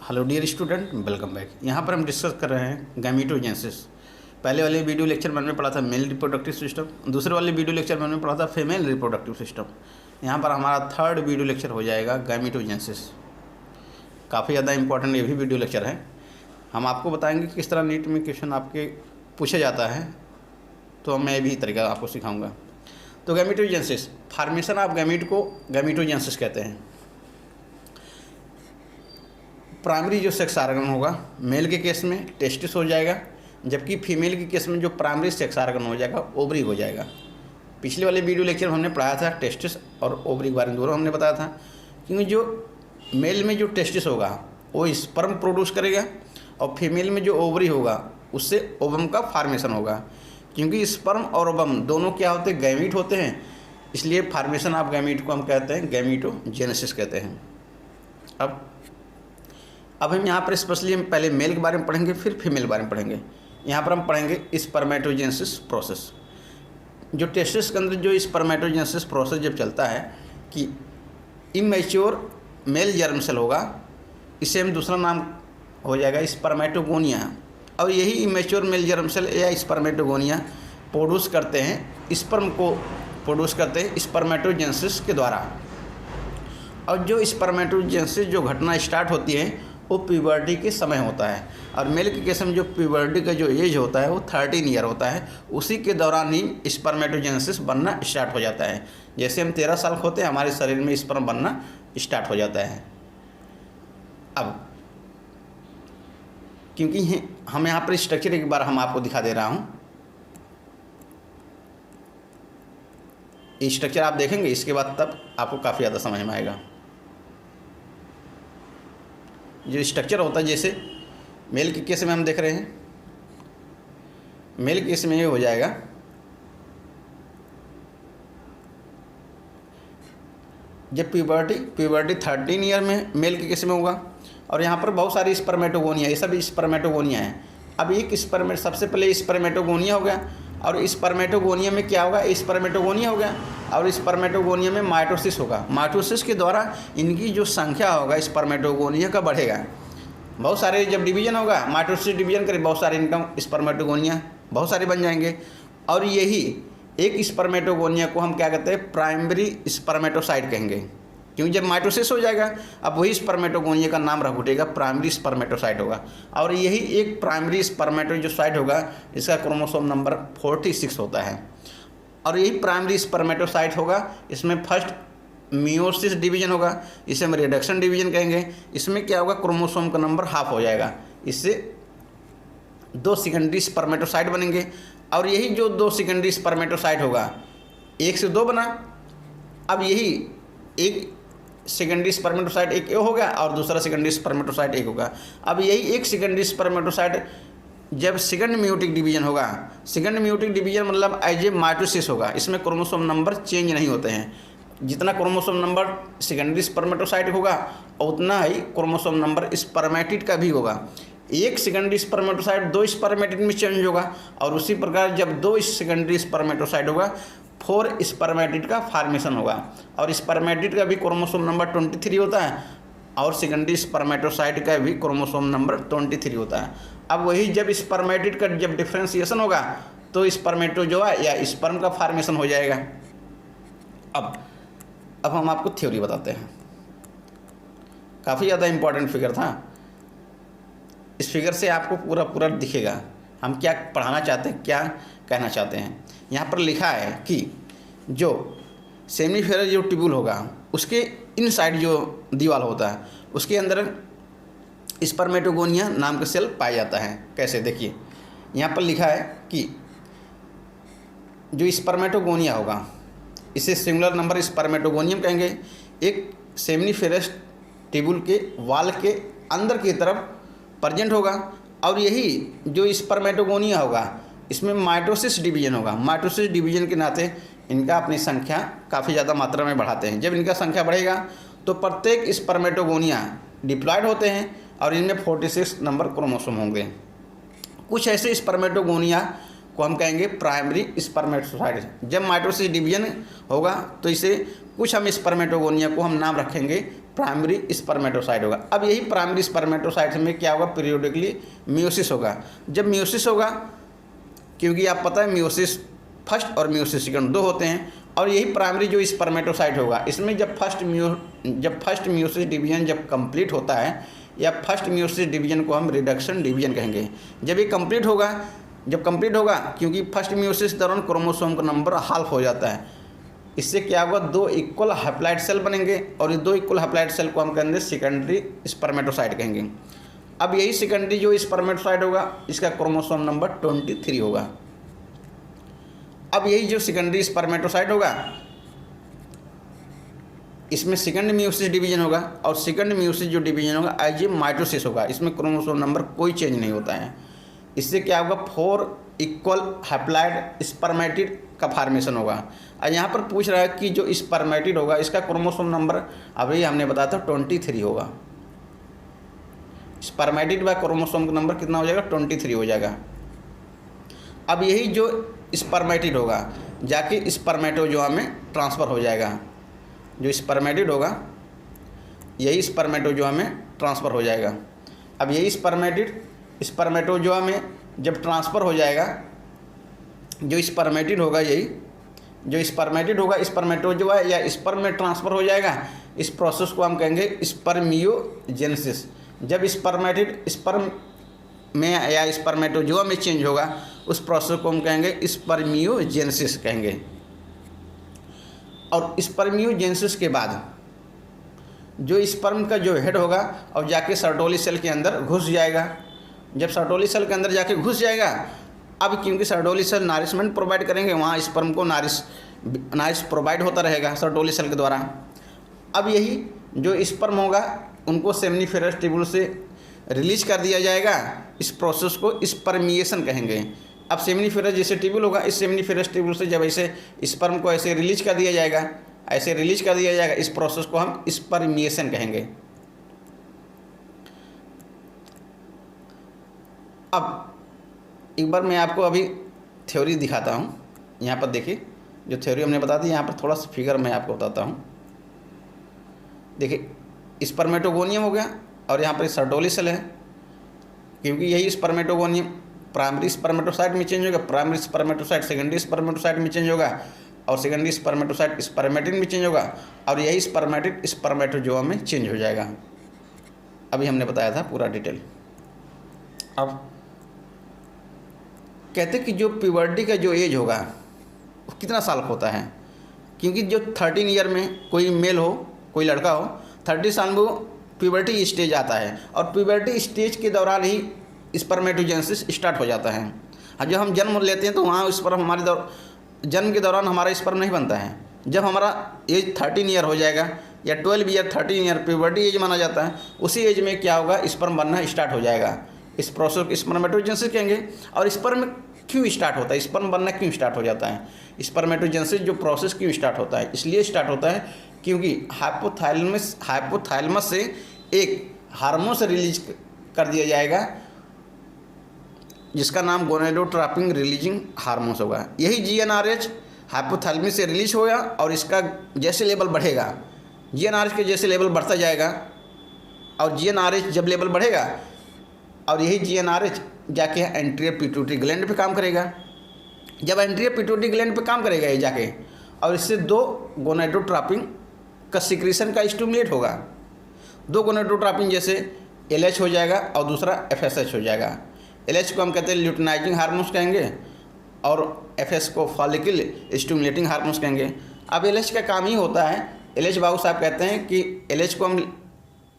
Hello dear student, welcome back. यहाँ पर हम डिस्कस कर रहे हैं गैमीटोजेनेसिस। पहले वाले वीडियो लेक्चर में हमने पढ़ा था मेल रिप्रोडक्टिव सिस्टम, दूसरे वाले वीडियो लेक्चर में हमने पढ़ा था फीमेल रिप्रोडक्टिव सिस्टम। यहाँ पर हमारा थर्ड वीडियो लेक्चर हो जाएगा गैमीटोजेनेसिस। काफ़ी ज़्यादा इंपॉर्टेंट ये भी वीडियो लेक्चर है। हम आपको बताएंगे कि किस तरह नीट में क्वेश्चन आपके पूछा जाता है, तो मैं भी तरीका आपको सिखाऊँगा। तो गैमीटोजेनेसिस, फार्मेशन ऑफ गैमीट को गैमीटोजेनेसिस कहते हैं। प्राइमरी जो सेक्स आर्गन होगा मेल के केस में टेस्टिस हो जाएगा, जबकि फीमेल के केस में जो प्राइमरी सेक्स आर्गन हो जाएगा ओवरी हो जाएगा। पिछले वाले वीडियो लेक्चर में हमने पढ़ाया था टेस्टिस और ओवरी के बारे में, दोनों हमने बताया था। क्योंकि जो मेल में जो टेस्टिस होगा वो स्पर्म प्रोड्यूस करेगा और फीमेल में जो ओवरी होगा उससे ओवम का फार्मेशन होगा। क्योंकि स्पर्म और ओवम दोनों क्या होते हैं, गैमीट होते हैं, इसलिए फार्मेशन ऑफ गैमीट को हम कहते हैं गैमीटोजेनेसिस कहते हैं। अब हम यहाँ पर स्पेशली हम पहले मेल के बारे में पढ़ेंगे, फिर फीमेल के बारे में पढ़ेंगे। यहाँ पर हम पढ़ेंगे स्पर्मेटोजेनेसिस प्रोसेस। जो टेस्टिस के अंदर जो स्पर्मेटोजेनेसिस प्रोसेस जब चलता है कि इमेच्योर मेल जर्म सेल होगा, इसे हम दूसरा नाम हो जाएगा स्पर्मेटोगोनिया। और यही इमेच्योर मेल जर्म सेल या स्पर्मेटोगोनिया प्रोड्यूस करते हैं, स्पर्म को प्रोड्यूस करते हैं स्पर्मेटोजेनेसिस के द्वारा। और जो स्पर्मेटोजेनेसिस जो घटना स्टार्ट होती है वो प्यूबर्टी के समय होता है। और मेल के केस में जो प्यूबर्टी का जो एज होता है वो 13 ईयर होता है। उसी के दौरान ही स्पर्मेटोजेनेसिस बनना स्टार्ट हो जाता है। जैसे हम 13 साल के होते हैं, हमारे शरीर में स्पर्म बनना स्टार्ट हो जाता है। अब क्योंकि हम यहाँ पर स्ट्रक्चर एक बार हम आपको दिखा दे रहा हूँ, ये स्ट्रक्चर आप देखेंगे, इसके बाद तब आपको काफ़ी ज़्यादा समझ में आएगा। जो स्ट्रक्चर होता है, जैसे मेल के केस में हम देख रहे हैं, मेल के केस में ये हो जाएगा जब प्यूबर्टी 13 ईयर में मेल के केस में होगा। और यहाँ पर बहुत सारी स्पर्मेटोगोनिया, ये सब स्पर्मेटोगोनिया है। अब एक सबसे पहले स्पर्मेटोगोनिया हो गया, और स्पर्मेटोगोनिया में क्या होगा, स्पर्मेटोगोनिया हो गया, और स्पर्मेटोगोनिया में माइटोसिस होगा। माइटोसिस के द्वारा इनकी जो संख्या होगा स्पर्मेटोगोनिया का बढ़ेगा। बहुत सारे जब डिवीजन होगा, माइटोसिस डिवीजन करें, बहुत सारे इनकम स्पर्मेटोगोनिया बहुत सारे बन जाएंगे। और यही एक स्पर्मेटोगोनिया को हम क्या कहते हैं, प्राइमरी स्पर्मेटोसाइट कहेंगे। क्योंकि जब माइटोसिस हो जाएगा, अब वही स्पर्मेटोगोनिया का नाम रख उठेगा, प्राइमरी स्पर्मेटोसाइट होगा। और यही एक प्राइमरी स्पर्मेटोसाइट होगा, इसका क्रोमोसोम नंबर 46 होता है। और यही प्राइमरी स्पर्मेटोसाइट होगा, इसमें फर्स्ट मियोसिस डिवीजन होगा, इसे हम रिडक्शन डिवीजन कहेंगे। इसमें क्या होगा, क्रोमोसोम का नंबर हाफ हो जाएगा, इससे 2 सेकेंडरी स्पर्मेटोसाइट बनेंगे। और यही जो 2 सेकेंडरी स्पर्मेटोसाइट होगा, 1 से 2 बना। अब यही एक सेकेंडरी स्पर्मेटोसाइट एक हो गया और दूसरा सेकेंडरी स्पर्मेटोसाइट एक होगा। अब यही एक सेकेंडरी स्पर्मेटोसाइट जब सेकंड म्यूटिक डिवीजन होगा, सेकंड म्यूटिक डिवीजन मतलब एज ए माइटोसिस होगा, इसमें क्रोमोसोम नंबर चेंज नहीं होते हैं। जितना क्रोमोसोम नंबर सेकेंडरी स्पर्मेटोसाइट होगा उतना ही क्रोमोसोम नंबर स्पर्मेटिड का भी होगा। एक सेकेंडरी स्पर्मेटोसाइट 2 स्पर्मेटिड में चेंज होगा, और उसी प्रकार जब 2 सेकेंडरी स्पर्मेटोसाइट होगा 4 स्पर्मेटिड का फार्मेशन होगा। और स्पर्मेटिड का भी क्रोमोसोम नंबर 23 होता है, और सेकेंडरी स्पर्मेटोसाइट का भी क्रोमोसोम नंबर 23 होता है। अब वही जब स्पर्मेटिड का जब डिफ्रेंसिएशन होगा तो स्पर्मेटोजोआ या स्पर्म का फार्मेशन हो जाएगा। अब हम आपको थ्योरी बताते हैं। काफ़ी ज़्यादा इम्पोर्टेंट फिगर था। इस फिगर से आपको पूरा दिखेगा हम क्या पढ़ाना चाहते हैं, क्या कहना चाहते हैं। यहाँ पर लिखा है कि जो सेमीफेरस जो ट्यूब्यूल होगा उसके इनसाइड जो दीवार होता है उसके अंदर स्पर्मेटोगोनिया नाम का सेल पाया जाता है। कैसे, देखिए यहाँ पर लिखा है कि जो स्पर्मेटोगोनिया होगा इसे सिंगुलर नंबर स्पर्मेटोगोनियम कहेंगे। एक सेमिनिफेरस ट्यूब्यूल के वाल के अंदर की तरफ प्रेजेंट होगा। और यही जो स्पर्मेटोगोनिया होगा इसमें माइटोसिस डिवीजन होगा। माइटोसिस डिवीजन के नाते इनका अपनी संख्या काफ़ी ज़्यादा मात्रा में बढ़ाते हैं। जब इनका संख्या बढ़ेगा तो प्रत्येक स्पर्मेटोगोनिया डिप्लॉयड होते हैं और इनमें 46 नंबर क्रोमोसोम होंगे। कुछ ऐसे स्पर्मेटोगोनिया को हम कहेंगे प्राइमरी स्पर्मेटोसाइट। जब माइटोसिस डिवीजन होगा तो इसे कुछ हम स्पर्मेटोगोनिया को हम नाम रखेंगे प्राइमरी स्पर्मेटोसाइट होगा। अब यही प्राइमरी स्पर्मेटोसाइट में क्या होगा, पीरियोडिकली मियोसिस होगा। जब मियोसिस होगा, क्योंकि आप पता है मियोसिस फर्स्ट और मियोसिस सेकंड दो होते हैं, और यही प्राइमरी जो स्पर्मेटोसाइट होगा, इसमें जब फर्स्ट मियोसिस डिवीजन जब कंप्लीट होता है, या फर्स्ट मियोसिस डिवीजन को हम रिडक्शन डिवीजन कहेंगे। जब ये कंप्लीट होगा, क्योंकि फर्स्ट मियोसिस दौरान क्रोमोसोम का नंबर हाल्फ हो जाता है, इससे क्या होगा, दो इक्वल हैप्लॉइड सेल बनेंगे, और ये दो इक्वल हैप्लॉइड सेल को हम कहेंगे सेकेंडरी स्पर्मेटोसाइट कहेंगे। अब यही सेकेंडरी जो स्पर्मेटोसाइट होगा, इसका क्रोमोसोम नंबर 23 होगा। अब यही जो सेकेंडरी स्पर्मेटोसाइट होगा, इसमें सेकंड मियोसिस डिवीजन होगा, और सेकंड मियोसिस जो डिवीजन होगा एज ए माइटोसिस होगा, इसमें क्रोमोसोम नंबर कोई चेंज नहीं होता है। इससे क्या होगा, 4 इक्वल हैप्लॉइड स्पर्मेटिड का फॉर्मेशन होगा। और यहाँ पर पूछ रहा है कि जो स्पर्मेटिड होगा, इसका क्रोमोसोम नंबर अभी हमने बताया था 23 होगा। स्पर्मेटिड का क्रोमोसोम का नंबर कितना हो जाएगा, 23 हो जाएगा। अब यही जो स्पर्मेटिड होगा जाके स्पर्मेटोजोआ में ट्रांसफ़र हो जाएगा। जो स्पर्मेटिड होगा यही स्पर्मेटोजोआ में ट्रांसफ़र हो जाएगा। अब यही स्पर्मेटोजोआ में जब ट्रांसफ़र हो जाएगा, जो स्पर्मेटिड होगा, यही जो स्पर्मेटिड होगा स्पर्मेटोजोआ या स्पर्म में ट्रांसफ़र हो जाएगा। इस प्रोसेस को हम कहेंगे स्पर्मियोजेनेसिस। जब स्पर्मेटिड स्पर्म में या स्पर्मेटोजोआ में चेंज होगा, उस प्रोसेस को हम कहेंगे स्पर्मियोजेनेसिस कहेंगे। और स्पर्मियोजेनेसिस के बाद जो स्पर्म का जो हेड होगा और जाके सर्टोली सेल के अंदर घुस जाएगा। जब सर्टोली सेल के अंदर जाके घुस जाएगा, अब क्योंकि सर्टोली सेल नारिशमेंट प्रोवाइड करेंगे, वहाँ स्पर्म को नारिश प्रोवाइड होता रहेगा सर्टोली सेल के द्वारा। अब यही जो स्पर्म होगा उनको सेमनीफेरस ट्यूब्यूल से रिलीज कर दिया जाएगा। इस प्रोसेस को स्पर्मिएशन कहेंगे। अब सेमनीफेरस जैसे ट्यूब्यूल होगा, इस सेमनीफेरस ट्यूब्यूल से जब ऐसे स्पर्म को ऐसे रिलीज कर दिया जाएगा, इस प्रोसेस को हम स्पर्मिएशन कहेंगे। अब एक बार मैं आपको अभी थ्योरी दिखाता हूँ। यहाँ पर देखिए, जो थ्योरी हमने बता दी, यहाँ पर थोड़ा सा फिगर मैं आपको बताता हूँ। देखिए, स्पर्मेटोगोनियम हो गया और यहाँ पर सर्टोली सेल है, क्योंकि यही स्पर्मेटोगोनियम प्राइमरी स्पर्मेटोसाइट में चेंज होगा, प्राइमरी स्पर्मेटोसाइट सेकेंडरी स्पर्मेटोसाइट में चेंज होगा, और सेकेंडरी स्पर्मेटोसाइट स्पर्मेटिड में चेंज होगा, और यही स्पर्मेटिड स्पर्मेटोजोआ में चेंज हो जाएगा। अभी हमने बताया था पूरा डिटेल। अब कहते कि जो प्यूबर्टी का जो एज होगा वो कितना साल का होता है, क्योंकि जो 13 ईयर में कोई मेल हो, कोई लड़का हो, 30 साल में वो प्यूबर्टी स्टेज आता है, और प्यूबर्टी स्टेज के दौरान ही स्पर्मेटोजेनेसिस स्टार्ट हो जाता है। जब हम जन्म लेते हैं तो वहाँ स्पर्म जन्म के दौरान हमारा स्पर्म नहीं बनता है। जब हमारा एज 13 ईयर हो जाएगा या 12 ईयर 13 ईयर प्यूबर्टी एज माना जाता है, उसी एज में क्या होगा, स्पर्म बनना स्टार्ट हो जाएगा। इस प्रोसेस को स्पर्मेटोजेनेसिस कहेंगे। और स्पर्म क्यों स्टार्ट होता है, स्पर्म बनना क्यों स्टार्ट हो जाता है, स्पर्मेटोजेनेसिस जो प्रोसेस क्यों स्टार्ट होता है, इसलिए स्टार्ट होता है क्योंकि हाइपोथैलेमस से एक हार्मोन से रिलीज कर दिया जाएगा, जिसका नाम गोनेडोट्रोपिन रिलीजिंग हार्मोन्स होगा। यही GnRH हाइपोथैलेमस से रिलीज होगा, और इसका जैसे लेवल बढ़ेगा, GnRH के जैसे लेवल बढ़ता जाएगा, और GnRH जब लेवल बढ़ेगा, और यही GnRH जाके एंटीरियर पिट्यूटरी ग्लैंड पे काम करेगा। जब एंटीरियर पिट्यूटरी ग्लैंड पे काम करेगा ये जाके, और इससे 2 गोनेडोट्रोपिन का सिक्रीशन का स्टिमुलेट होगा। 2 गोनेडोट्रोपिन जैसे LH हो जाएगा और दूसरा FSH हो जाएगा। LH को हम कहते हैं ल्यूटिनाइजिंग हार्मोन्स कहेंगे, और FS को फॉलिकल स्टिमुलेटिंग हार्मोन्स कहेंगे। अब LH का काम ही होता है, LH बाबू साहब कहते हैं कि LH को हम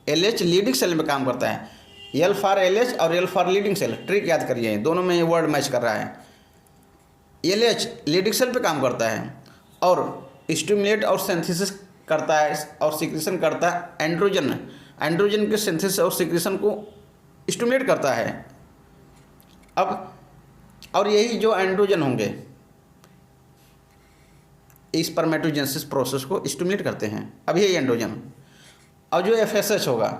LH लीडिंग सेल में काम करता है। L फॉर LH और L for leading cell, trick याद करिए, दोनों में ये वर्ड मैच कर रहा है। LH लीडिंग सेल पे काम करता है और स्टिमुलेट और सिंथेसिस करता है और सिक्रीशन करता है एंड्रोजन के सिंथेसिस और सिक्रीशन को स्टिमुलेट करता है। अब और यही जो एंड्रोजन होंगे स्पर्मेटोजेनेसिस प्रोसेस को स्टिमुलेट करते हैं। अब यही एंड्रोजन। और जो FSH होगा,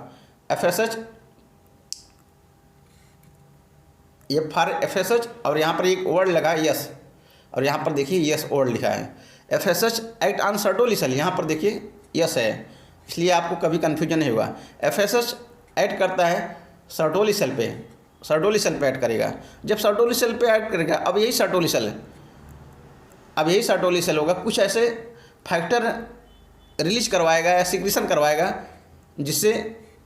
FSH ये फॉर FSH, और यहाँ पर एक वर्ड लगा यस, और यहाँ पर देखिए यस वर्ड लिखा है। FSH act on Sertoli cell, यहाँ पर देखिए यस है, इसलिए आपको कभी कन्फ्यूजन नहीं होगा। FSH ऐड करता है सर्टोली सेल पे, सर्टोली सेल पे ऐड करेगा। जब सर्टोली सेल पे ऐड करेगा, अब यही सर्टोली सेल होगा, कुछ ऐसे फैक्टर रिलीज करवाएगा या सिक्रीशन करवाएगा जिससे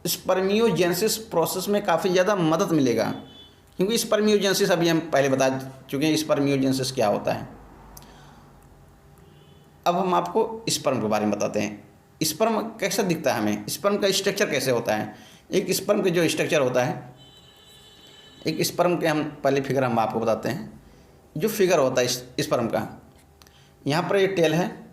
स्पर्मियोजेनेसिस प्रोसेस में काफ़ी ज़्यादा मदद मिलेगा। क्योंकि स्पर्मियोजेनेसिस अभी हम पहले बता चुके हैं स्पर्मियोजेनेसिस क्या होता है। अब हम आपको स्पर्म के बारे में बताते हैं। स्पर्म कैसा दिखता है हमें, स्पर्म का स्ट्रक्चर कैसे होता है। एक स्पर्म का जो स्ट्रक्चर होता है, एक स्पर्म के हम पहले फिगर हम आपको बताते हैं। जो फिगर होता है स्पर्म का, यहाँ पर ये टेल है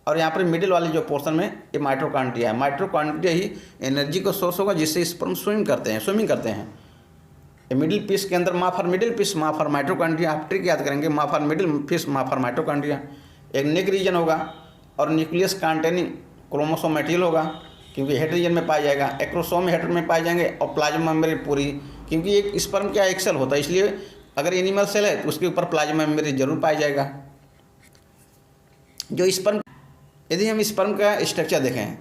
और यहाँ पर मिडिल वाले जो पोर्शन में ये माइटोकॉन्ड्रिया है। माइटोकॉन्ड्रिया ही एनर्जी का सोर्स होगा जिससे स्पर्म स्विमिंग करते हैं। ये मिडिल पीस के अंदर मा फॉर मिडिल पीस, मा फॉर माइटोकॉन्ड्रिया, आप ट्रिक याद करेंगे, मा फॉर मिडिल पीस, मा फॉर माइटोकॉन्ड्रिया। एक नेक रीजन होगा और न्यूक्लियस कंटेनिंग क्रोमोसोम मटेरियल होगा क्योंकि हेड रीजन में पाया जाएगा, एक्रोसोम हेड में पाए जाएंगे और प्लाज्मा मेम्ब्रेन पूरी, क्योंकि एक स्पर्म क्या एक सेल होता है, इसलिए अगर एनिमल सेल है तो उसके ऊपर प्लाज्मा मेम्ब्रेन जरूर पाया जाएगा। जो स्पर्म, यदि हम स्पर्म का स्ट्रक्चर देखें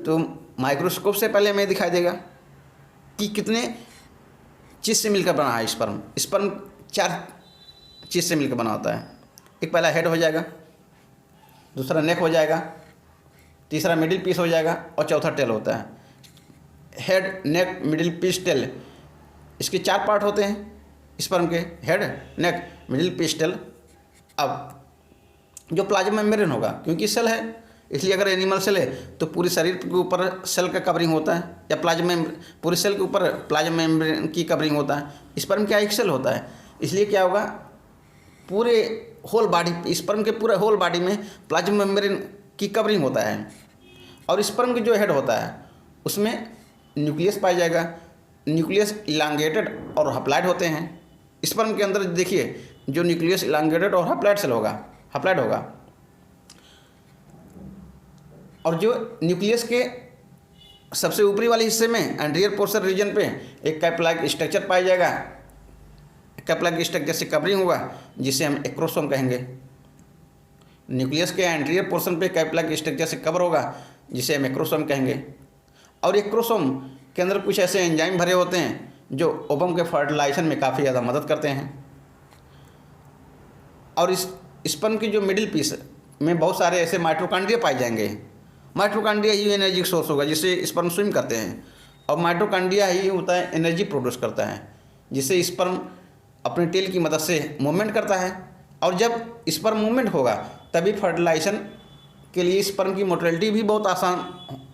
तो माइक्रोस्कोप से पहले हमें दिखाई देगा कि कितने चीज़ से मिलकर बना है स्पर्म। स्पर्म 4 चीज़ से मिलकर बना होता है। एक पहला हेड हो जाएगा, दूसरा नेक हो जाएगा, तीसरा मिडिल पीस हो जाएगा और चौथा टेल होता है। हेड, नेक, मिडिल पीस, टेल, इसके 4 पार्ट होते हैं स्पर्म के, हेड, नेक, मिडिल पीस, टेल। अब जो प्लाज्मा मेम्ब्रेन होगा, क्योंकि सेल है इसलिए अगर एनिमल सेल है तो पूरे शरीर के ऊपर सेल का कवरिंग होता है या प्लाज्मा, पूरे सेल के ऊपर प्लाज्मा मेम्ब्रेन की कवरिंग होता है। स्पर्म क्या एक सेल होता है, इसलिए क्या होगा पूरे होल बॉडी, स्पर्म के पूरे होल बॉडी में प्लाज्मा मेम्ब्रेन की कवरिंग होता है। और स्पर्म के जो हेड होता है उसमें न्यूक्लियस पाया जाएगा। न्यूक्लियस इलांगेटेड और हप्लाइड होते हैं। स्पर्म के अंदर देखिए जो न्यूक्लियस इलांगेटेड और हप्लाइड होगा। और जो न्यूक्लियस के सबसे ऊपरी वाले हिस्से में एंटीरियर पोर्शन रीजन पे एक कैप लाइक स्ट्रक्चर पाया जाएगा। कैप लाइक स्ट्रक्चर से कवरिंग होगा जिसे हम एक्रोसोम कहेंगे। न्यूक्लियस के एंटीरियर पोर्शन पे कैप लाइक स्ट्रक्चर से कवर होगा जिसे हम एक्रोसोम कहेंगे। और एक्रोसोम के अंदर कुछ ऐसे एंजाइम भरे होते हैं जो ओवम के फर्टिलाइजेशन में काफ़ी ज़्यादा मदद करते हैं। और इस स्पर्म की जो मिडिल पीस में बहुत सारे ऐसे माइटोकॉन्ड्रिया पाए जाएंगे। माइटोकॉन्ड्रिया ही एनर्जी का सोर्स होगा जिससे स्पर्म स्विम करते हैं। और माइटोकॉन्ड्रिया ही होता है एनर्जी प्रोड्यूस करता है जिससे स्पर्म अपने टेल की मदद से मूवमेंट करता है। और जब स्पर्म मूवमेंट होगा तभी फर्टिलाइजेशन के लिए स्पर्म की मोटिलिटी भी बहुत आसान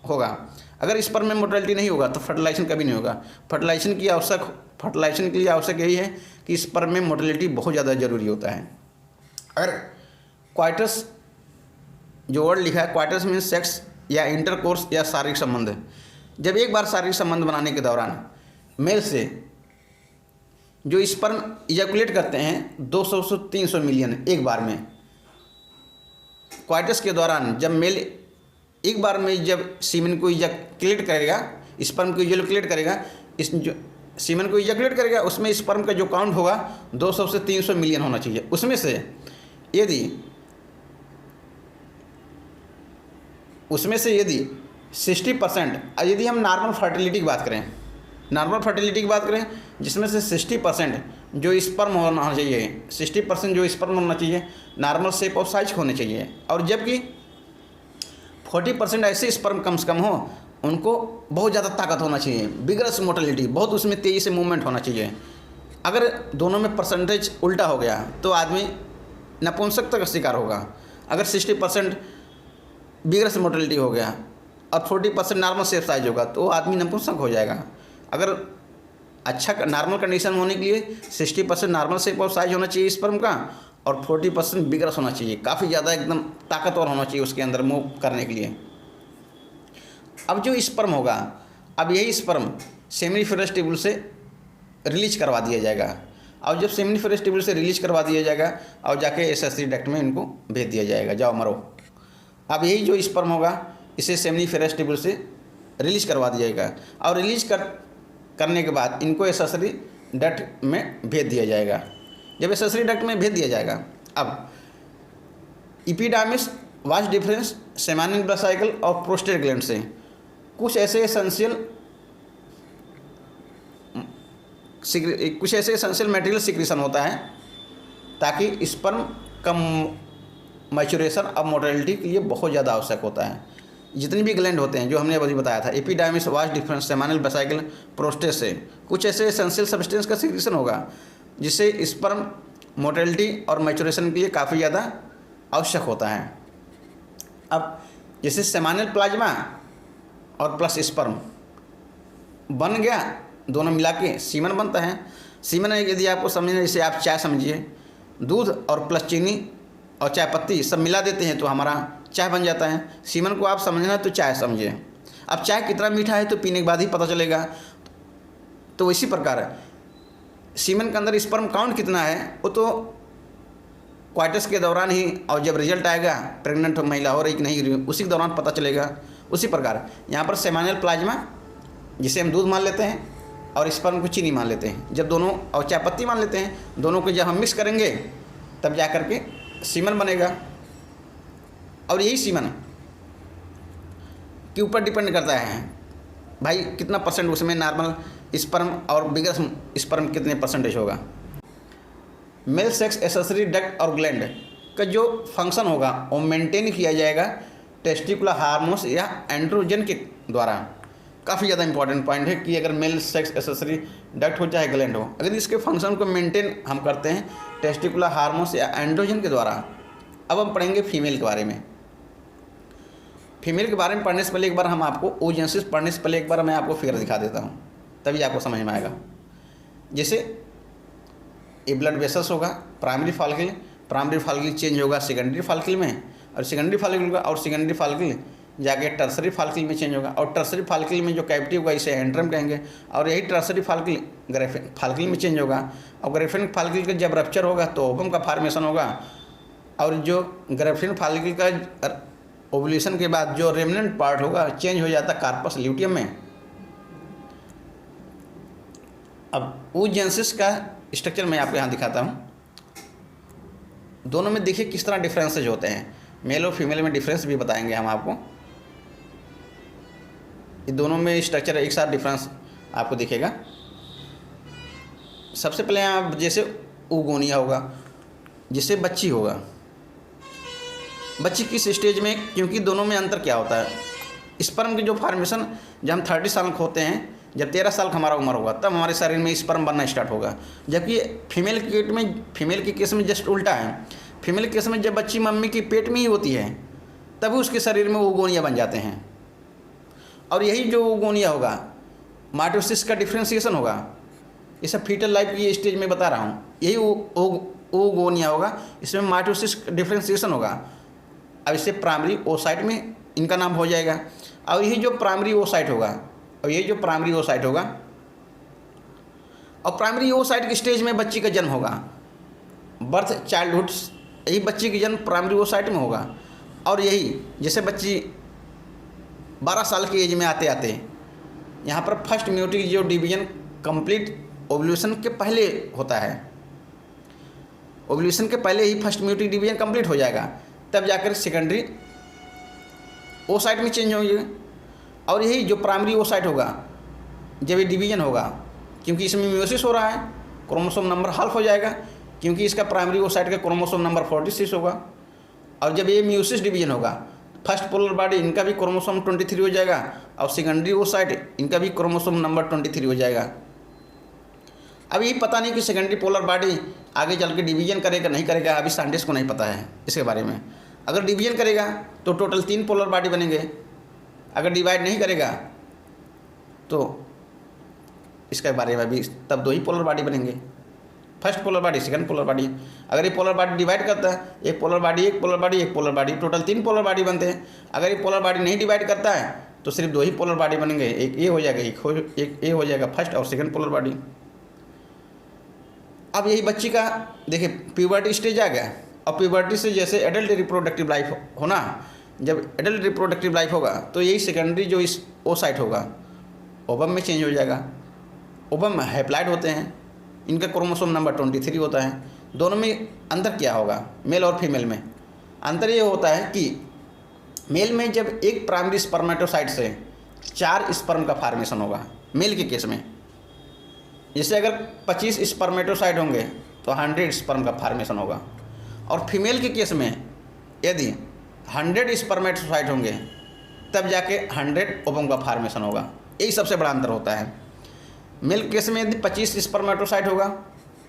होगा। अगर स्पर्म में मोटिलिटी नहीं होगा तो फर्टिलाइजेशन कभी नहीं होगा। फर्टिलाइजेशन के लिए आवश्यक यही है कि स्पर्म में मोटिलिटी बहुत ज़्यादा ज़रूरी होता है। अगर क्वाइटस जो वर्ड लिखा है, क्वाइटस मीन्स सेक्स या इंटरकोर्स या शारीरिक संबंध। जब एक बार शारीरिक संबंध बनाने के दौरान मेल से जो स्पर्म इजैकुलेट करते हैं 200 से 300 मिलियन एक बार में। क्वाइटस के दौरान जब मेल एक बार में जब सीमेन को इजैकुलेट करेगा, स्पर्म को इजैकुलेट करेगा, इस जो सीमेन को इजैकुलेट करेगा उसमें स्पर्म का जो काउंट होगा 200 से 300 मिलियन होना चाहिए। उसमें से यदि 60%, यदि हम नॉर्मल फर्टिलिटी की बात करें जिसमें से 60% जो स्पर्म होना चाहिए, 60% जो स्पर्म होना चाहिए नॉर्मल शेप और साइज होने चाहिए। और जबकि 40% ऐसे स्पर्म कम से कम हो उनको बहुत ज़्यादा ताकत होना चाहिए, बिगरस मोटिलिटी, बहुत उसमें तेज़ी से मूवमेंट होना चाहिए। अगर दोनों में परसेंटेज उल्टा हो गया तो आदमी नपुंसकता का शिकार होगा। अगर 60% बिगरस मोटिलिटी हो गया और 40% नॉर्मल शेप साइज होगा तो आदमी नपुंसक हो जाएगा। अगर अच्छा नॉर्मल कंडीशन होने के लिए 60% नॉर्मल शेप और साइज होना चाहिए स्पर्म का और 40% बिगरस होना चाहिए, काफ़ी ज़्यादा एकदम ताकतवर होना चाहिए उसके अंदर मूव करने के लिए। अब जो स्पर्म होगा, अब यही स्पर्म सेमिनिफरस ट्यूब्यूल से रिलीज करवा दिया जाएगा। और जब सेमिनिफरस ट्यूब्यूल से रिलीज करवा दिया जाएगा और जाके एसेसरी डक्ट में इनको भेज दिया जाएगा, जाओ मरो। अब यही जो स्पर्म होगा इसे सेमिनिफरस ट्यूब्यूल से रिलीज करवा दिया जाएगा और रिलीज करने के बाद इनको एसेसरी डक्ट में भेज दिया जाएगा। जब एसेसरी डक्ट में भेज दिया जाएगा, अब epidermis vast difference seminal blood और प्रोस्टेट ग्लैंड से कुछ ऐसे एसेंशियल मटेरियल सिक्रीशन होता है ताकि स्पर्म का मैच्योरेशन और मोटिलिटी के लिए बहुत ज़्यादा आवश्यक होता है। जितनी भी ग्लैंड होते हैं जो हमने अभी बताया था, epidermis vast difference seminal blood prostate से कुछ ऐसे एसेंशियल सब्सटेंस का सिक्रीशन होगा जिससे स्पर्म मोटिलिटी और मैच्योरेशन के लिए काफ़ी ज़्यादा आवश्यक होता है। अब जैसे सेमानिल प्लाज्मा और प्लस स्पर्म बन गया, दोनों मिला के सीमन बनता है। सीमन यदि आपको समझना, जैसे आप चाय समझिए, दूध और प्लस चीनी और चाय पत्ती सब मिला देते हैं तो हमारा चाय बन जाता है। सीमन को आप समझना तो चाय समझिए। अब चाय कितना मीठा है तो पीने के बाद ही पता चलेगा। तो इसी प्रकार सीमन के अंदर स्पर्म काउंट कितना है वो तो क्वार्टर्स के दौरान ही, और जब रिजल्ट आएगा प्रेग्नेंट महिला हो रही कि नहीं रही उसी के दौरान पता चलेगा। उसी प्रकार यहाँ पर सेमानियल प्लाज्मा जिसे हम दूध मान लेते हैं और स्पर्म को चीनी मान लेते हैं, जब दोनों और चाय पत्ती मान लेते हैं, दोनों को जब हम मिक्स करेंगे तब जा कर के सीमन बनेगा। और यही सीमन के ऊपर डिपेंड करता है भाई कितना परसेंट उसमें नॉर्मल स्पर्म और बिगर स्पर्म कितने परसेंटेज होगा। मेल सेक्स एसेसरी डक्ट और ग्लैंड का जो फंक्शन होगा वो मेंटेन किया जाएगा टेस्टिकुलर हार्मोन्स या एंड्रोजन के द्वारा। काफ़ी ज़्यादा इंपॉर्टेंट पॉइंट है कि अगर मेल सेक्स एसेसरी डक्ट हो चाहे ग्लैंड हो, अगर इसके फंक्शन को मेंटेन हम करते हैं टेस्टिकुलर हार्मोन्स या एंड्रोजन के द्वारा। अब हम पढ़ेंगे फीमेल के बारे में। फीमेल के बारे में पढ़ने से पहले एक बार हम आपको ओजेंसिस पढ़ने से पहले एक बार मैं आपको फिगर दिखा देता हूँ, तभी आपको समझ में आएगा। जैसे ये ब्लड वेसल्स होगा, प्राइमरी फाल्किल चेंज होगा सेकेंडरी फाल्किल में, और सेकेंडरी फाल्किल होगा और सेकेंडरी फाल्किल जाके टर्सरी फाल्किल में चेंज होगा, और टर्सरी फाल्किल में जो कैविटी होगा इसे एंट्रम कहेंगे, और यही टर्सरी फाल्किल ग्रेफिन फाल्किल में चेंज होगा, और ग्रेफिन फाल्किल का जब रप्चर होगा तो ओवम का फॉर्मेशन होगा, और जो ग्रेफिन फाल्किल का ओवुलेशन के बाद जो रेमनेंट पार्ट होगा चेंज हो जाता कार्पस ल्यूटियम में। अब oogenesis का स्ट्रक्चर मैं आपको यहाँ दिखाता हूँ। दोनों में देखिए किस तरह डिफरेंसेज होते हैं, मेल और फीमेल में डिफरेंस भी बताएंगे हम आपको। ये दोनों में स्ट्रक्चर एक साथ डिफरेंस आपको दिखेगा। सबसे पहले यहाँ जैसे oogonia होगा, जिससे बच्ची होगा। बच्ची किस स्टेज में, क्योंकि दोनों में अंतर क्या होता है, स्पर्म की जो फॉर्मेशन जब हम 30 साल के होते हैं, जब 13 साल का हमारा उम्र होगा तब हमारे शरीर में स्पर्म बनना स्टार्ट होगा। जबकि फीमेल के केस में जस्ट उल्टा है। फीमेल के केस में जब बच्ची मम्मी की पेट में ही होती है तभी उसके शरीर में oogonia बन जाते हैं। और यही जो oogonia होगा माइटोसिस का डिफ्रेंसिएशन होगा। ये सब फीटल लाइफ की स्टेज में बता रहा हूँ। यही oogonia होगा, इसमें माइटोसिस डिफ्रेंसिएशन होगा। अब इससे प्राइमरी ओसाइट में इनका नाम हो जाएगा। और यही जो प्राइमरी ओसाइट होगा, और प्राइमरी ओसाइट के स्टेज में बच्ची का जन्म होगा, बर्थ चाइल्डहुड, यही बच्ची का जन्म प्राइमरी ओसाइट में होगा। और यही जैसे बच्ची 12 साल की एज में आते आते यहाँ पर फर्स्ट म्यूटिक जो डिवीजन कंप्लीट ओवुलेशन के पहले होता है। ओवुलेशन के पहले ही फर्स्ट म्यूटिक डिवीजन कंप्लीट हो जाएगा, तब जाकर सेकेंडरी ओसाइट में चेंज होंगे। और यही जो प्राइमरी ओसाइट होगा जब ये डिवीजन होगा, क्योंकि इसमें म्यूसिस हो रहा है, क्रोमोसोम नंबर हाल्फ हो जाएगा, क्योंकि इसका प्राइमरी ओसाइट का क्रोमोसोम नंबर 46 होगा। और जब ये म्यूसिस डिवीजन होगा, फर्स्ट पोलर बॉडी इनका भी क्रोमोसोम 23 हो जाएगा, और सेकेंडरी ओसाइट इनका भी क्रोमोसोम नंबर 23 हो जाएगा। अब यही पता नहीं कि सेकेंडरी पोलर बॉडी आगे चल के डिवीजन करेगा नहीं करेगा, अभी साइंटिस्ट को नहीं पता है इसके बारे में। अगर डिवीजन करेगा तो टोटल 3 पोलर बॉडी बनेंगे, अगर डिवाइड नहीं करेगा तो इसके बारे में भी तब 2 ही पोलर बॉडी बनेंगे, first polar body second polar body. अगर ये पोलर बॉडी डिवाइड करता है, एक polar body, total 3 polar body बनते हैं। अगर ये पोलर बॉडी नहीं डिवाइड करता है तो सिर्फ 2 ही पोलर बॉडी बनेंगे, एक ये हो जाएगा, एक ये हो जाएगा फर्स्ट और सेकंड पोलर बॉडी। अब यही बच्ची का देखिए प्यूबर्टी स्टेज आ गया, और प्यूबर्टी से जैसे एडल्ट रिप्रोडक्टिव लाइफ होना, जब एडल्ट रिप्रोडक्टिव लाइफ होगा तो यही सेकेंडरी जो इस ओसाइट होगा ओवम में चेंज हो जाएगा। ओवम हैप्लॉइड होते हैं, इनका क्रोमोसोम नंबर 23 होता है। दोनों में अंतर क्या होगा मेल और फीमेल में, अंतर ये होता है कि मेल में जब एक प्राइमरी स्पर्मेटोसाइट से 4 स्पर्म का फार्मेशन होगा मेल के केस में, जैसे अगर 25 स्पर्मेटोसाइट होंगे तो 100 स्पर्म का फार्मेशन होगा, और फीमेल के केस में यदि 100 स्पर्मेटोसाइट होंगे तब जाके 100 ओवम का फार्मेशन होगा। यही सबसे बड़ा अंतर होता है। मेल के केस में यदि 25 स्पर्मेटोसाइट होगा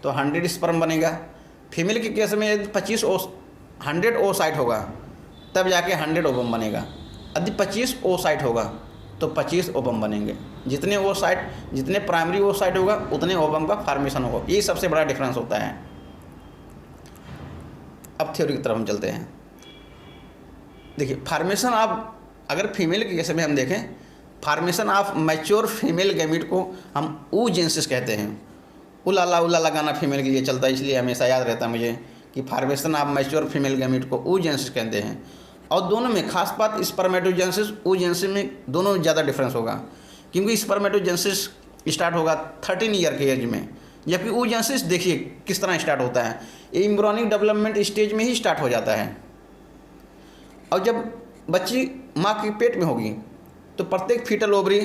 तो 100 स्पर्म बनेगा, फीमेल के केस में यदि 100 ओसाइट होगा तब जाके 100 ओवम बनेगा। यदि 25 ओसाइट होगा तो 25 ओवम बनेंगे। जितने ओसाइट, जितने प्राइमरी ओसाइट होगा उतने ओवम का फार्मेशन होगा। यही सबसे बड़ा डिफरेंस होता है। अब थ्योरी की तरफ हम चलते हैं। देखिए, फार्मेशन आप अगर फीमेल के केस में हम देखें, formation of mature female gamete को हम oogenesis कहते हैं। उलाला गाना फीमेल के लिए चलता है, इसलिए हमेशा याद रहता है मुझे कि formation of mature female gamete को oogenesis कहते हैं। और दोनों में खास बात स्पर्मेटोजेनेसिस oogenesis में दोनों में ज़्यादा डिफरेंस होगा, क्योंकि स्पर्मेटोजेनेसिस स्टार्ट होगा 13 ईयर के एज में, जबकि oogenesis देखिए किस तरह स्टार्ट होता है, एम्ब्रियोनिक डेवलपमेंट स्टेज में ही स्टार्ट हो जाता है। और जब बच्ची माँ के पेट में होगी तो प्रत्येक फीटल ओवरी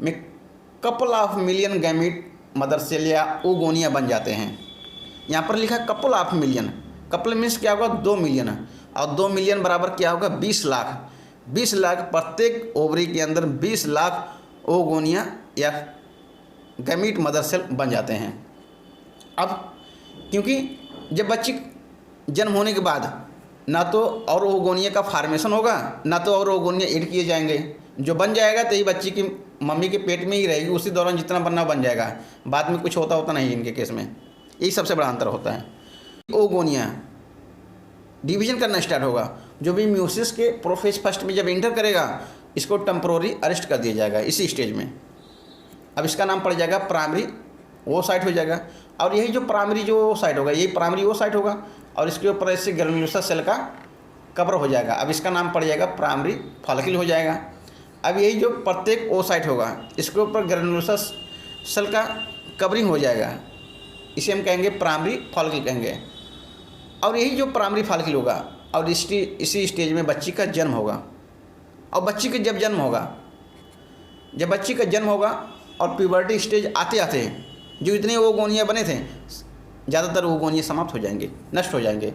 में couple of million gamete mother cell या ओगोनिया बन जाते हैं। यहाँ पर लिखा है couple of million. Couple means क्या होगा, 2 मिलियन, और 2 मिलियन बराबर क्या होगा, 20 लाख। 20 लाख प्रत्येक ओवरी के अंदर 20 लाख ओगोनिया या गैमीट मदर सेल बन जाते हैं। अब क्योंकि जब बच्ची जन्म होने के बाद ना तो और ओगोनिया का फार्मेशन होगा, ना तो और ओगोनिया ऐड किए जाएंगे। जो बन जाएगा तो ये बच्ची की मम्मी के पेट में ही रहेगी, उसी दौरान जितना बनना बन जाएगा, बाद में कुछ होता नहीं इनके केस में। यही सबसे बड़ा अंतर होता है। ओगोनिया डिवीजन करना स्टार्ट होगा, जो भी म्यूसिस के प्रोफेज फर्स्ट में जब इंटर करेगा इसको टेम्पोररी अरेस्ट कर दिया जाएगा इसी स्टेज में। अब इसका नाम पड़ जाएगा प्राइमरी oocyte हो जाएगा। और यही जो प्राइमरी जो oocyte होगा यही प्राइमरी oocyte होगा, और इसके ऊपर ऐसे ग्रेन्युलोसस सेल का कवर हो जाएगा। अब इसका नाम पड़ जाएगा प्राइमरी फॉलिकल हो जाएगा। अब यही जो प्रत्येक oocyte होगा इसके ऊपर ग्रेन्युलोसस सेल का कवरिंग हो जाएगा, इसे हम कहेंगे प्राइमरी फॉलिकल कहेंगे। और यही जो प्राइमरी फॉलिकल होगा और इसी स्टेज में बच्ची का जन्म होगा। और बच्ची का जब बच्ची का जन्म होगा और प्यूबर्टी स्टेज आते आते जो इतने ओगोनिया बने थे ज़्यादातर ओगोनिया समाप्त हो जाएंगे, नष्ट हो जाएंगे।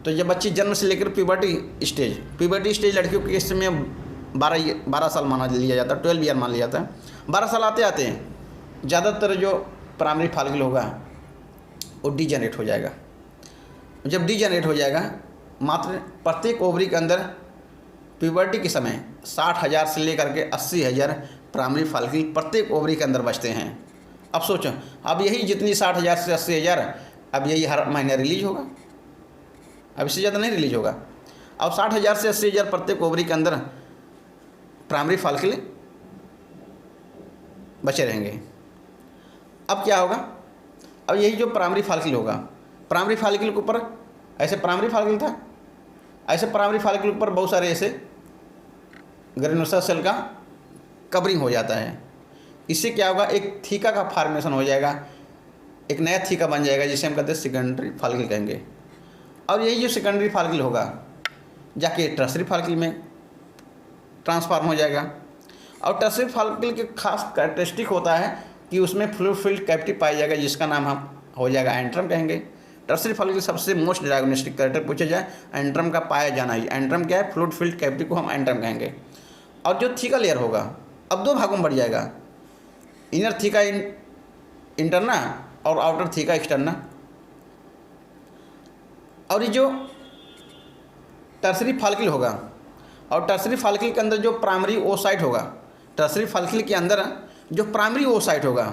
तो जब बच्ची जन्म से लेकर प्यूबर्टी स्टेज लड़कियों के केस में 12 साल माना लिया जाता है, 12 ईयर मान लिया जाता है। 12 साल आते आते ज़्यादातर जो प्राइमरी फॉलिकल होगा वो डीजनरेट हो जाएगा। जब डीजनरेट हो जाएगा, मात्र प्रत्येक ओवरी के अंदर प्यूबर्टी के समय 60,000 से लेकर के 80,000 प्राइमरी फॉलिकल प्रत्येक ओवरी के अंदर बचते हैं। अब सोचो, अब यही जितनी 60,000 से 80,000 अब यही हर महीने रिलीज होगा, अब इससे ज़्यादा नहीं रिलीज होगा। अब 60,000 से 80,000 प्रत्येक ओवरी के अंदर प्राइमरी फॉलिकल बचे रहेंगे। अब क्या होगा, अब यही जो प्राइमरी फॉलिकल होगा, प्राइमरी फॉलिकल के ऊपर ऐसे प्राइमरी फॉलिकल था, ऐसे प्राइमरी फॉलिकल के ऊपर बहुत सारे ऐसे ग्रेन्युलोसस सेल का कवरिंग हो जाता है। इससे क्या होगा, एक थीका का फार्मेशन हो जाएगा, एक नया थीका बन जाएगा जिसे हम कहते हैं सेकेंडरी फॉलिकल कहेंगे। और यही जो सेकेंडरी फॉलिकल होगा जाके टर्शरी फॉलिकल में ट्रांसफॉर्म हो जाएगा। और टर्शरी फॉलिकल के खास कैरेक्टरिस्टिक होता है कि उसमें फ्लूइड फिल्ड कैविटी पाया जाएगा, जिसका नाम हम हो जाएगा एंट्रम कहेंगे। टर्शरी फॉलिकल सबसे मोस्ट डायग्नोस्टिक कैरेक्टर पूछा जाए, एंट्रम का पाया जाना ही। एंट्रम क्या है, फ्लूइड फिल्ड कैविटी को हम एंट्रम कहेंगे। और जो थीका लेयर होगा अब 2 भागों में बढ़ जाएगा, इनर थीका इंटरना और आउटर थीका एक्सटर्ना। और ये जो टर्शरी फॉलिकल होगा, और टर्शरी फॉलिकल के अंदर जो प्राइमरी oocyte होगा, टर्शरी फॉलिकल के अंदर जो प्राइमरी oocyte होगा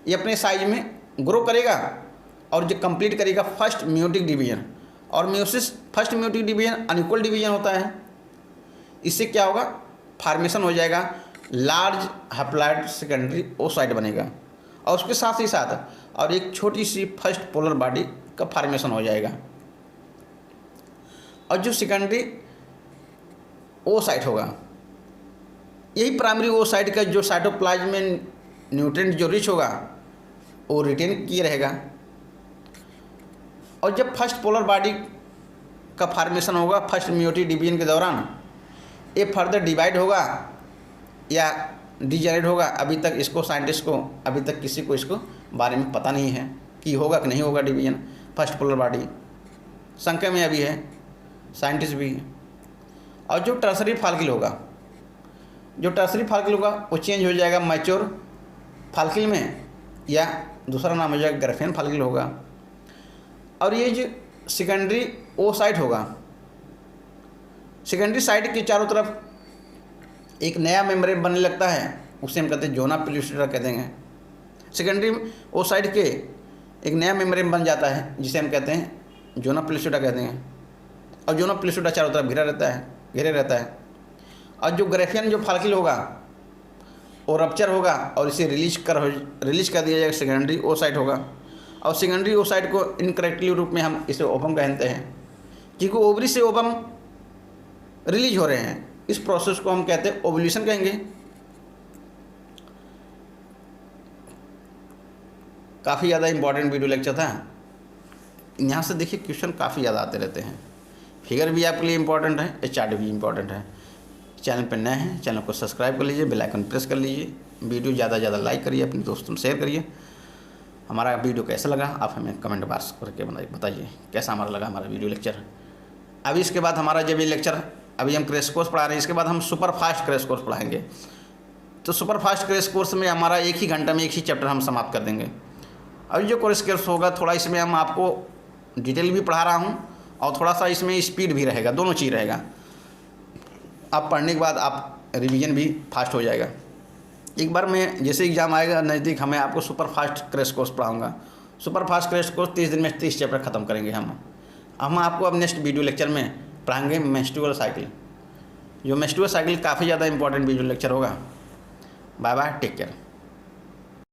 ये अपने साइज में ग्रो करेगा और जो कंप्लीट करेगा फर्स्ट म्यूटिक डिवीजन। और meiosis first meiotic division unequal division होता है। इससे क्या होगा, फार्मेशन हो जाएगा, लार्ज हैप्लॉइड सेकेंडरी oocyte बनेगा, और उसके साथ ही साथ और एक छोटी सी फर्स्ट पोलर बॉडी का फार्मेशन हो जाएगा। और जो सेकेंडरी oocyte होगा यही प्राइमरी oocyte का जो साइटोप्लाज्म में न्यूट्रिएंट जो रिच होगा वो रिटेन किए रहेगा। और जब फर्स्ट पोलर बॉडी का फॉर्मेशन होगा फर्स्ट मेयोटिक डिवीजन के दौरान, ये फर्दर डिवाइड होगा या डिजेनरेट होगा, अभी तक इसको साइंटिस्ट को अभी तक किसी को इसको बारे में पता नहीं है कि होगा कि नहीं होगा डिवीजन फर्स्ट पोलर बॉडी। संख्या में अभी है, साइंटिस्ट भी है। और जो टर्सरी फॉलिकल होगा, जो टर्सरी फॉलिकल होगा वो चेंज हो जाएगा मैच्योर फॉलिकल में, या दूसरा नाम हो जाएगा ग्राफियन फॉलिकल होगा। और ये जो सेकेंडरी ओसाइट होगा, सेकेंडरी साइट के चारों तरफ एक नया मेम्ब्रेन बनने लगता है, उसे हम कहते हैं जोना पेलुसिडा कह देंगे। सेकेंडरी ओसाइट के एक नया मेम्ब्रेन बन जाता है जिसे हम कहते हैं जोना पेलुसिडा कहते हैं। और जोना पेलुसिडा चारों तरफ घिरे रहता है। और जो ग्राफियन जो फॉलिकल होगा वो रप्चर होगा और इसे रिलीज कर दिया जाएगा, सेकेंडरी ओसाइट होगा। और सेकेंडरी ओसाइट को इनकरेक्टली रूप में हम इसे ओवम कहते हैं, क्योंकि ओवरी से ओवम रिलीज हो रहे हैं। इस प्रोसेस को हम कहते हैं ओवुलेशन कहेंगे। काफ़ी ज़्यादा इंपॉर्टेंट वीडियो लेक्चर था। यहाँ से देखिए क्वेश्चन काफ़ी ज़्यादा आते रहते हैं। फिगर भी आपके लिए इंपॉर्टेंट है, एचआरट भी इंपॉर्टेंट है। चैनल पर नए हैं, चैनल को सब्सक्राइब कर लीजिए, बेल आइकन प्रेस कर लीजिए, वीडियो ज़्यादा से ज़्यादा लाइक करिए, अपने दोस्तों में शेयर करिए। हमारा वीडियो कैसा लगा आप हमें कमेंट बॉक्स करके बताइए कैसा हमारा लगा हमारा वीडियो लेक्चर। अभी इसके बाद हमारा जब ये लेक्चर, अभी हम क्रैश कोर्स पढ़ा रहे हैं, इसके बाद हम सुपर फास्ट क्रैश कोर्स पढ़ाएंगे। तो सुपर फास्ट क्रैश कोर्स में हमारा एक ही घंटा में एक ही चैप्टर हम समाप्त कर देंगे। अभी जो क्रैश कोर्स होगा थोड़ा इसमें हम आपको डिटेल भी पढ़ा रहा हूँ और थोड़ा सा इसमें स्पीड भी रहेगा, दोनों चीज़ रहेगा। आप पढ़ने के बाद आप रिवीजन भी फास्ट हो जाएगा। एक बार मैं जैसे एग्ज़ाम आएगा नज़दीक, हमें आपको सुपर फास्ट क्रैश कोर्स पढ़ाऊँगा। सुपर फास्ट क्रैश कोर्स 30 दिन में 30 चैप्टर ख़त्म करेंगे हम आपको अब नेक्स्ट वीडियो लेक्चर में पढ़ाएंगे मेंस्ट्रुअल साइकिल। जो मेंस्ट्रुअल साइकिल काफ़ी ज़्यादा इंपॉर्टेंट वीडियो लेक्चर होगा। Bye bye, take care.